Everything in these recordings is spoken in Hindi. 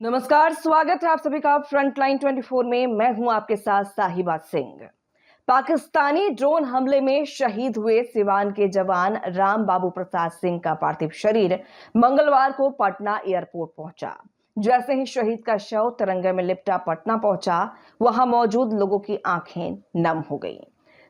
नमस्कार, स्वागत है आप सभी का फ्रंटलाइन 24 में। मैं हूं आपके साथ साहिबा सिंह। पाकिस्तानी ड्रोन हमले में शहीद हुए सिवान के जवान राम बाबू प्रसाद सिंह का पार्थिव शरीर मंगलवार को पटना एयरपोर्ट पहुंचा। जैसे ही शहीद का शव तिरंगे में लिपटा पटना पहुंचा, वहां मौजूद लोगों की आंखें नम हो गईं।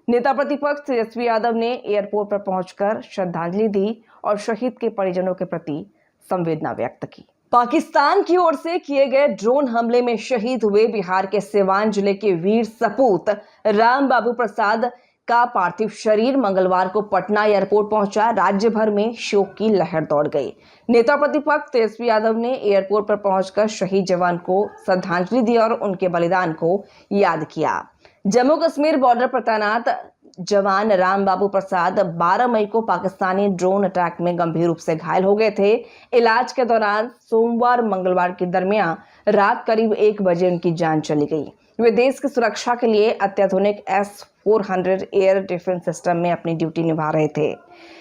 नेता प्रतिपक्ष तेजस्वी यादव ने एयरपोर्ट पर पहुंचकर श्रद्धांजलि दी और शहीद के परिजनों के प्रति संवेदना व्यक्त की। पाकिस्तान की ओर से किए गए ड्रोन हमले में शहीद हुए बिहार के सिवान जिले के वीर सपूत राम बाबू प्रसाद का पार्थिव शरीर मंगलवार को पटना एयरपोर्ट पहुंचा। राज्य भर में शोक की लहर दौड़ गई। नेता प्रतिपक्ष तेजस्वी यादव ने एयरपोर्ट पर पहुंचकर शहीद जवान को श्रद्धांजलि दी और उनके बलिदान को याद किया। जम्मू कश्मीर बॉर्डर पर तैनात जवान राम बाबू प्रसाद 12 मई को पाकिस्तानी ड्रोन अटैक में गंभीर रूप से घायल हो गए थे। इलाज के दौरान सोमवार मंगलवार के दरमियान रात करीब 1 बजे उनकी जान चली गई। वे देश की सुरक्षा के लिए अत्याधुनिक S-400 एयर डिफेंस सिस्टम में अपनी ड्यूटी निभा रहे थे।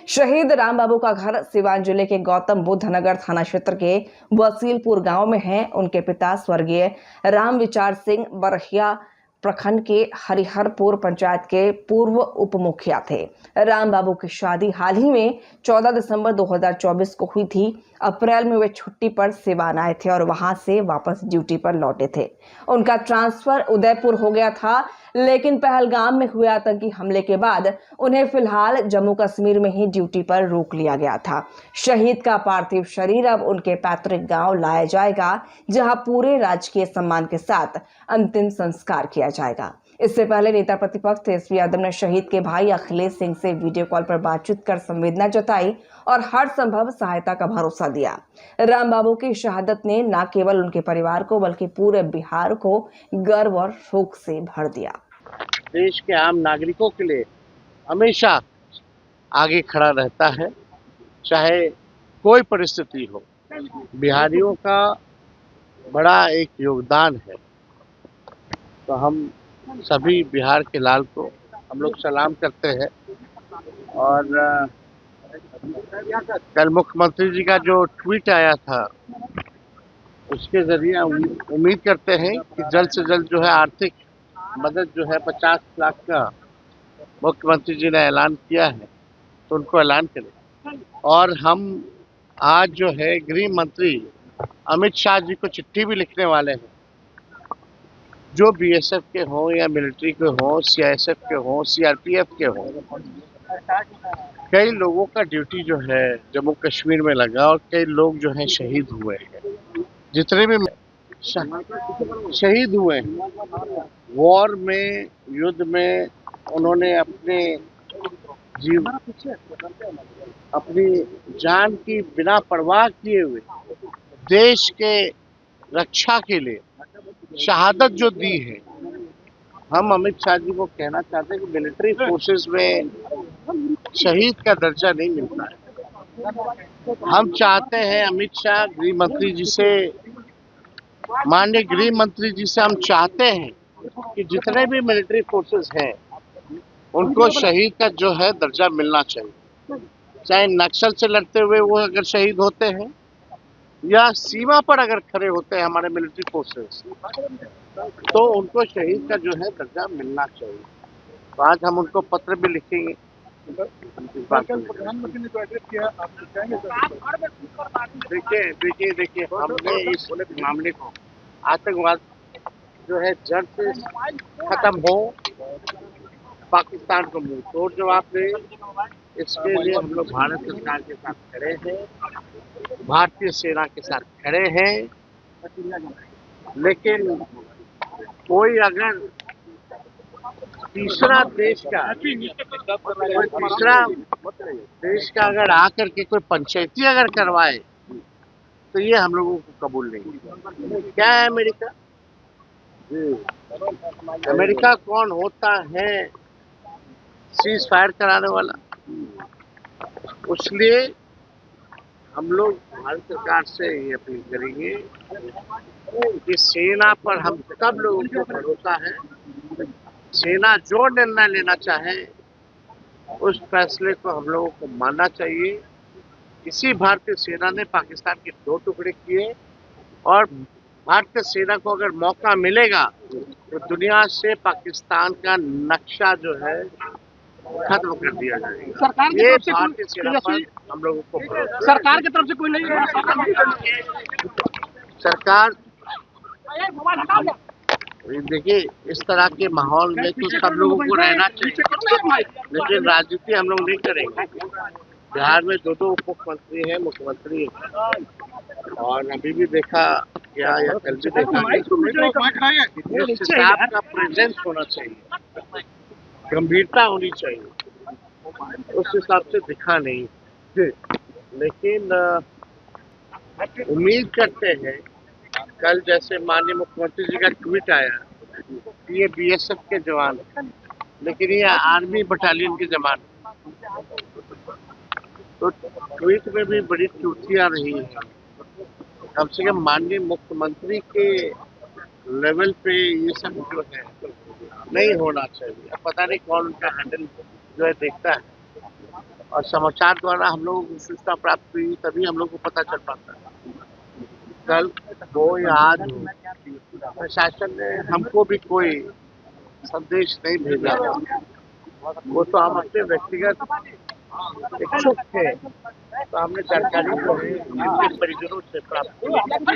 शहीद राम बाबू का घर सिवान जिले के गौतम बुद्ध नगर थाना क्षेत्र के वसीलपुर गांव में है। उनके पिता स्वर्गीय राम विचार सिंह बरहिया प्रखंड के हरिहरपुर पंचायत के पूर्व उप मुखिया थे। राम बाबू की शादी हाल ही में 14 दिसंबर 2024 को हुई थी। अप्रैल में वे छुट्टी पर सिवान आए थे और वहां से वापस ड्यूटी पर लौटे थे। उनका ट्रांसफर उदयपुर हो गया था, लेकिन पहलगाम में हुए आतंकी हमले के बाद उन्हें फिलहाल जम्मू कश्मीर में ही ड्यूटी पर रोक लिया गया था। शहीद का पार्थिव शरीर अब उनके पैतृक गांव लाया जाएगा, जहां पूरे राजकीय सम्मान के साथ अंतिम संस्कार किया जाएगा। इससे पहले नेता प्रतिपक्ष तेजस्वी यादव ने शहीद के भाई अखिलेश सिंह से वीडियो कॉल पर बातचीत कर संवेदना जताई और हर संभव सहायता का भरोसा दिया। राम बाबू की शहादत ने न केवल उनके परिवार को बल्कि पूरे बिहार को गर्व और शोक से भर दिया। देश के आम नागरिकों के लिए हमेशा आगे खड़ा रहता है, चाहे कोई परिस्थिति हो। बिहारियों का बड़ा एक योगदान है, तो हम सभी बिहार के लाल को हम लोग सलाम करते हैं। और कल मुख्यमंत्री जी का जो ट्वीट आया था, उसके जरिए उम्मीद करते हैं कि जल्द से जल्द जो है आर्थिक मदद जो है 50 लाख का मुख्यमंत्री जी ने ऐलान किया है, तो उनको ऐलान करें। और हम आज जो है गृह मंत्री अमित शाह जी को चिट्ठी भी लिखने वाले हैं। जो बीएसएफ के हों या मिलिट्री के हों, सीआईएसएफ के हों, सीआरपीएफ के हों, कई लोगों का ड्यूटी जो है जम्मू कश्मीर में लगा और कई लोग जो हैं शहीद हुए हैं। जितने भी शहीद हुए हैं वॉर में, युद्ध में, उन्होंने अपनी जान की बिना परवाह किए हुए देश के रक्षा के लिए शहादत जो दी है। हम अमित शाह जी को कहना चाहते हैं कि मिलिट्री फोर्सेस में शहीद का दर्जा नहीं मिलता है। हम चाहते हैं अमित शाह गृह मंत्री जी से, माननीय गृह मंत्री जी से हम चाहते हैं कि जितने भी मिलिट्री फोर्सेस हैं उनको शहीद का जो है दर्जा मिलना चाहिए। चाहे नक्सल से लड़ते हुए वो अगर शहीद होते हैं या सीमा पर अगर खड़े होते हैं हमारे मिलिट्री फोर्सेस, तो उनको शहीद का जो है दर्जा मिलना चाहिए। तो आज हम उनको पत्र भी लिखेंगे। प्रधानमंत्री ने तो एड्रेस किया, आप चाहेंगे? देखिए हमने इस मामले को आतंकवाद जो है जड़ से खत्म हो, पाकिस्तान को मुंह तोड़ जवाब दे, इसके लिए हम लोग भारत सरकार के साथ खड़े हैं, भारतीय सेना के साथ खड़े हैं। लेकिन कोई अगर तीसरा देश का अगर आकर के कोई पंचायती अगर करवाए, तो ये हम लोगों को कबूल नहीं। क्या है अमेरिका? अमेरिका कौन होता है सीज फायर कराने वाला? इसलिए हम लोग भारत सरकार से ये अपील करेंगे कि सेना पर हम सब लोगों को भरोसा है। सेना जो निर्णय लेना चाहे उस फैसले को हम लोगों को मानना चाहिए। इसी भारतीय सेना ने पाकिस्तान के 2 टुकड़े किए और भारतीय सेना को अगर मौका मिलेगा तो दुनिया से पाकिस्तान का नक्शा जो है खत्म कर दिया जाएगा। सरकार की ये तरफ से भारतीय कोई सेना पर हम लोगों को भरोसा है। सरकार की तरफ से कोई नहीं सरकार देखिए, इस तरह के माहौल में तो सब लोगों को रहना चाहिए, लेकिन राजनीति हम लोग नहीं करेंगे। बिहार में दो उप मुख्यमंत्री हैं, मुख्यमंत्री हैं। और अभी भी देखा गया या कल भी देखा गया, हिसाब का प्रेजेंस होना चाहिए, गंभीरता होनी चाहिए, उस हिसाब से दिखा नहीं। लेकिन उम्मीद करते हैं, कल जैसे माननीय मुख्यमंत्री जी का ट्वीट आया, ये बीएसएफ के जवान हैं, लेकिन ये आर्मी बटालियन के जवान हैं। तो ट्वीट में भी बड़ी त्रुटियां रही हैं। कम से कम माननीय मुख्यमंत्री के लेवल पे ये सब जो है नहीं होना चाहिए। अब पता नहीं कौन उनका हैंडल जो है देखता है, और समाचार द्वारा हम लोगों को सूचना प्राप्त हुई तभी हम लोग को पता चल पाता है। कल हो या आज हो, प्रशासन ने हमको भी कोई संदेश नहीं भेजा। वो तो हम अपने व्यक्तिगत इच्छुक थे, तो हमने जानकारी जो है इनके परिजनों से प्राप्त की।